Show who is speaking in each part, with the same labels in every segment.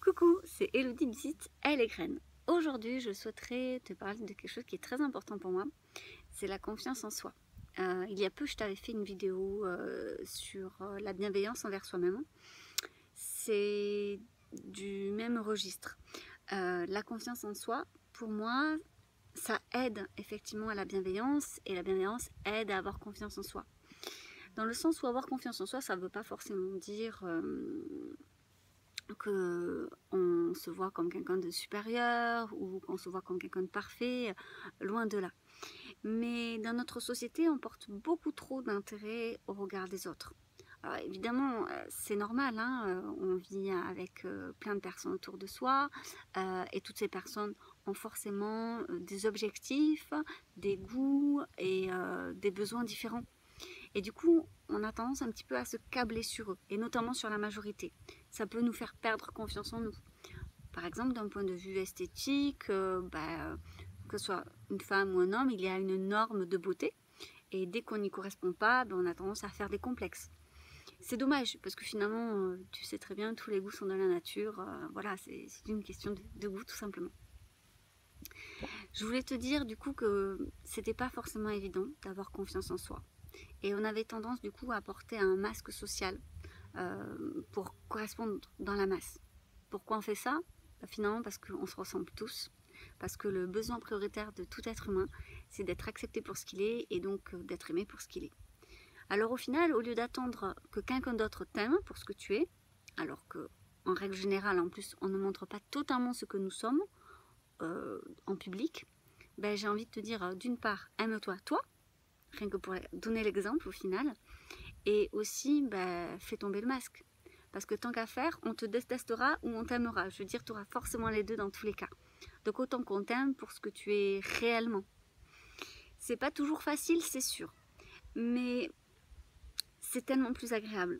Speaker 1: Coucou, c'est Elodie du site Elle et Graines. Aujourd'hui, je souhaiterais te parler de quelque chose qui est très important pour moi, c'est la confiance en soi. Il y a peu, je t'avais fait une vidéo sur la bienveillance envers soi-même. C'est du même registre. La confiance en soi, pour moi, ça aide effectivement à la bienveillance et la bienveillance aide à avoir confiance en soi. Dans le sens où avoir confiance en soi, ça ne veut pas forcément dire qu'on se voit comme quelqu'un de supérieur ou qu'on se voit comme quelqu'un de parfait, loin de là. Mais dans notre société, on porte beaucoup trop d'intérêt au regard des autres. Alors évidemment, c'est normal, hein, on vit avec plein de personnes autour de soi et toutes ces personnes ont forcément des objectifs, des goûts et des besoins différents. Et du coup, on a tendance un petit peu à se câbler sur eux, et notamment sur la majorité. Ça peut nous faire perdre confiance en nous. Par exemple, d'un point de vue esthétique, que ce soit une femme ou un homme, il y a une norme de beauté. Et dès qu'on n'y correspond pas, on a tendance à faire des complexes. C'est dommage, parce que finalement, tu sais très bien, tous les goûts sont de la nature. Voilà, c'est une question de goût, tout simplement. Je voulais te dire, du coup, que c'était pas forcément évident d'avoir confiance en soi. Et on avait tendance, du coup, à porter un masque social pour correspondre dans la masse. Pourquoi on fait ça? Finalement, parce qu'on se ressemble tous. Parce que le besoin prioritaire de tout être humain, c'est d'être accepté pour ce qu'il est et donc d'être aimé pour ce qu'il est. Alors au final, au lieu d'attendre que quelqu'un d'autre t'aime pour ce que tu es, alors que en règle générale, en plus, on ne montre pas totalement ce que nous sommes en public, j'ai envie de te dire, d'une part, aime-toi toi, rien que pour donner l'exemple au final, et aussi fais tomber le masque. Parce que tant qu'à faire, on te détestera ou on t'aimera. Je veux dire, tu auras forcément les deux dans tous les cas. Donc autant qu'on t'aime pour ce que tu es réellement. C'est pas toujours facile, c'est sûr. Mais c'est tellement plus agréable.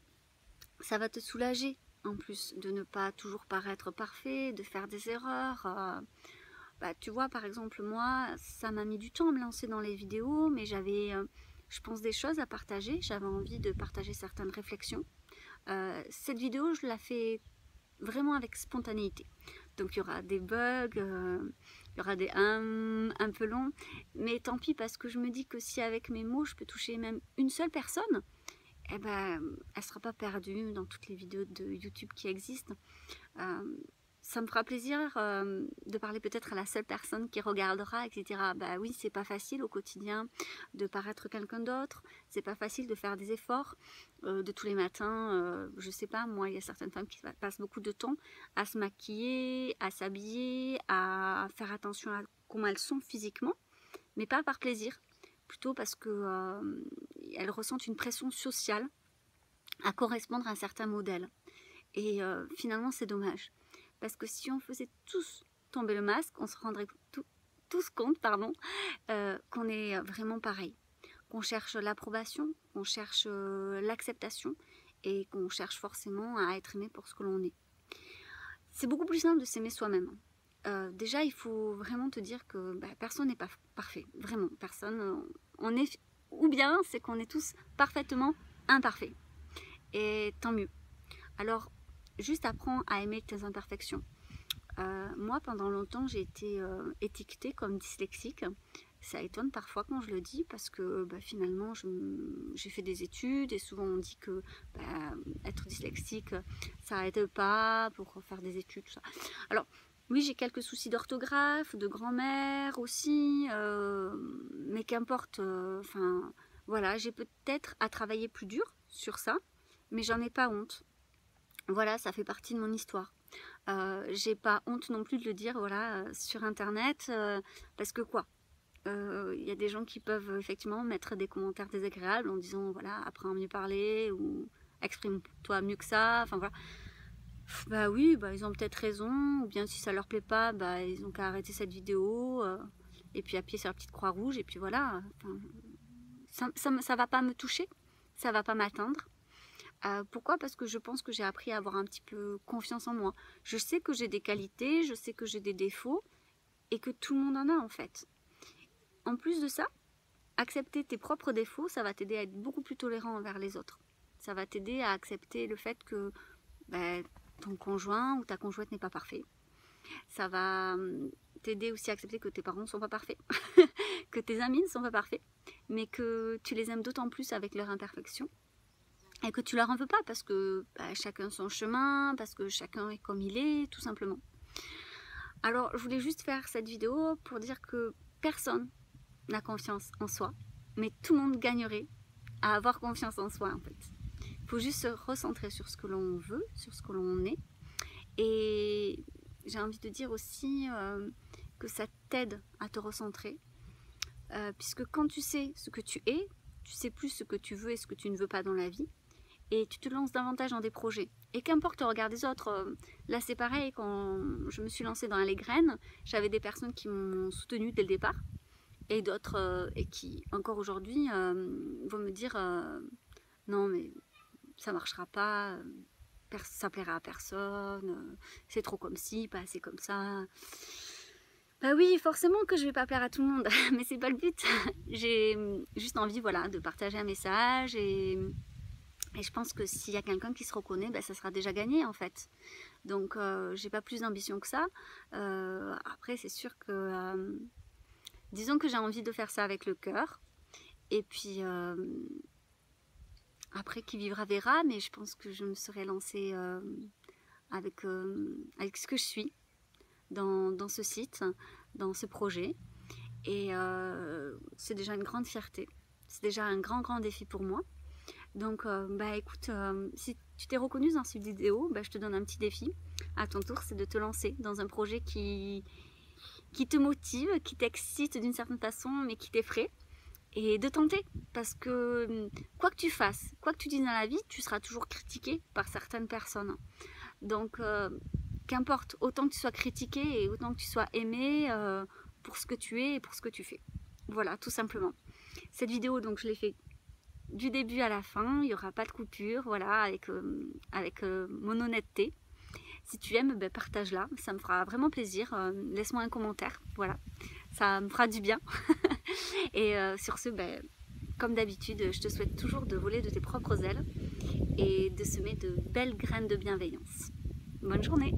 Speaker 1: Ça va te soulager, en plus, de ne pas toujours paraître parfait, de faire des erreurs. Tu vois, par exemple, moi, ça m'a mis du temps à me lancer dans les vidéos, mais j'avais, je pense, des choses à partager. J'avais envie de partager certaines réflexions. Cette vidéo, je la fais vraiment avec spontanéité. Donc il y aura des bugs, il y aura des un peu longs, mais tant pis parce que je me dis que si avec mes mots je peux toucher même une seule personne, elle ne sera pas perdue dans toutes les vidéos de YouTube qui existent. Ça me fera plaisir de parler peut-être à la seule personne qui regardera, etc. Oui, c'est pas facile au quotidien de paraître quelqu'un d'autre, c'est pas facile de faire des efforts de tous les matins. Je sais pas, moi, il y a certaines femmes qui passent beaucoup de temps à se maquiller, à s'habiller, à faire attention à comment elles sont physiquement, mais pas par plaisir, plutôt parce que elles ressentent une pression sociale à correspondre à un certain modèle. Et finalement, c'est dommage. Parce que si on faisait tous tomber le masque, on se rendrait tous compte qu'on est vraiment pareil. Qu'on cherche l'approbation, qu'on cherche l'acceptation et qu'on cherche forcément à être aimé pour ce que l'on est. C'est beaucoup plus simple de s'aimer soi-même. Déjà, il faut vraiment te dire que personne n'est pas parfait. Vraiment, personne. On est, ou bien c'est qu'on est tous parfaitement imparfaits. Et tant mieux. Alors, juste apprends à aimer tes imperfections. Moi, pendant longtemps, j'ai été étiquetée comme dyslexique. Ça étonne parfois quand je le dis parce que finalement, j'ai fait des études et souvent on dit que être dyslexique, ça aide pas pour faire des études, tout ça. Alors, oui, j'ai quelques soucis d'orthographe, de grammaire aussi, mais qu'importe. Voilà, j'ai peut-être à travailler plus dur sur ça, mais j'en ai pas honte. Voilà, ça fait partie de mon histoire. J'ai pas honte non plus de le dire sur internet parce que quoi, il y a des gens qui peuvent effectivement mettre des commentaires désagréables en disant voilà, apprends à mieux parler ou exprime-toi mieux que ça, enfin voilà. Oui, ils ont peut-être raison, ou bien si ça leur plaît pas, ils ont qu'à arrêter cette vidéo et puis appuyer sur la petite croix rouge et puis voilà. Ça va pas me toucher, ça va pas m'atteindre. Pourquoi? Parce que je pense que j'ai appris à avoir un petit peu confiance en moi. Je sais que j'ai des qualités, je sais que j'ai des défauts et que tout le monde en a en fait. En plus de ça, accepter tes propres défauts, ça va t'aider à être beaucoup plus tolérant envers les autres. Ça va t'aider à accepter le fait que ton conjoint ou ta conjointe n'est pas parfait. Ça va t'aider aussi à accepter que tes parents ne sont pas parfaits, que tes amis ne sont pas parfaits, mais que tu les aimes d'autant plus avec leur imperfection et que tu leur en veux pas parce que chacun son chemin, parce que chacun est comme il est, tout simplement. Alors, je voulais juste faire cette vidéo pour dire que personne n'a confiance en soi, mais tout le monde gagnerait à avoir confiance en soi en fait. Il faut juste se recentrer sur ce que l'on veut, sur ce que l'on est. Et j'ai envie de dire aussi que ça t'aide à te recentrer. Puisque quand tu sais ce que tu es, tu sais plus ce que tu veux et ce que tu ne veux pas dans la vie. Et tu te lances davantage dans des projets. Et qu'importe le regard des autres, là c'est pareil, quand je me suis lancée dans les graines, j'avais des personnes qui m'ont soutenue dès le départ. Et d'autres, et qui encore aujourd'hui vont me dire non mais ça marchera pas, ça plaira à personne, c'est trop comme ci, pas assez comme ça. Bah oui, forcément que je vais pas plaire à tout le monde, mais c'est pas le but. J'ai juste envie, voilà, de partager un message et je pense que s'il y a quelqu'un qui se reconnaît, ça sera déjà gagné en fait. Donc j'ai pas plus d'ambition que ça. Après c'est sûr que disons que j'ai envie de faire ça avec le cœur. Et puis après qui vivra verra, mais je pense que je me serais lancée avec ce que je suis dans ce site, dans ce projet. Et c'est déjà une grande fierté. C'est déjà un grand défi pour moi. Donc écoute, si tu t'es reconnue dans cette vidéo, je te donne un petit défi. À ton tour, c'est de te lancer dans un projet qui te motive, qui t'excite d'une certaine façon, mais qui t'effraie. Et de tenter, parce que quoi que tu fasses, quoi que tu dises dans la vie, tu seras toujours critiqué par certaines personnes. Donc qu'importe, autant que tu sois critiqué et autant que tu sois aimé pour ce que tu es et pour ce que tu fais. Voilà, tout simplement. Cette vidéo, donc je l'ai fait du début à la fin, il n'y aura pas de coupure, voilà, avec mon honnêteté. Si tu aimes, partage-la, ça me fera vraiment plaisir. Laisse-moi un commentaire, voilà, ça me fera du bien. Et sur ce, comme d'habitude, je te souhaite toujours de voler de tes propres ailes et de semer de belles graines de bienveillance. Bonne journée!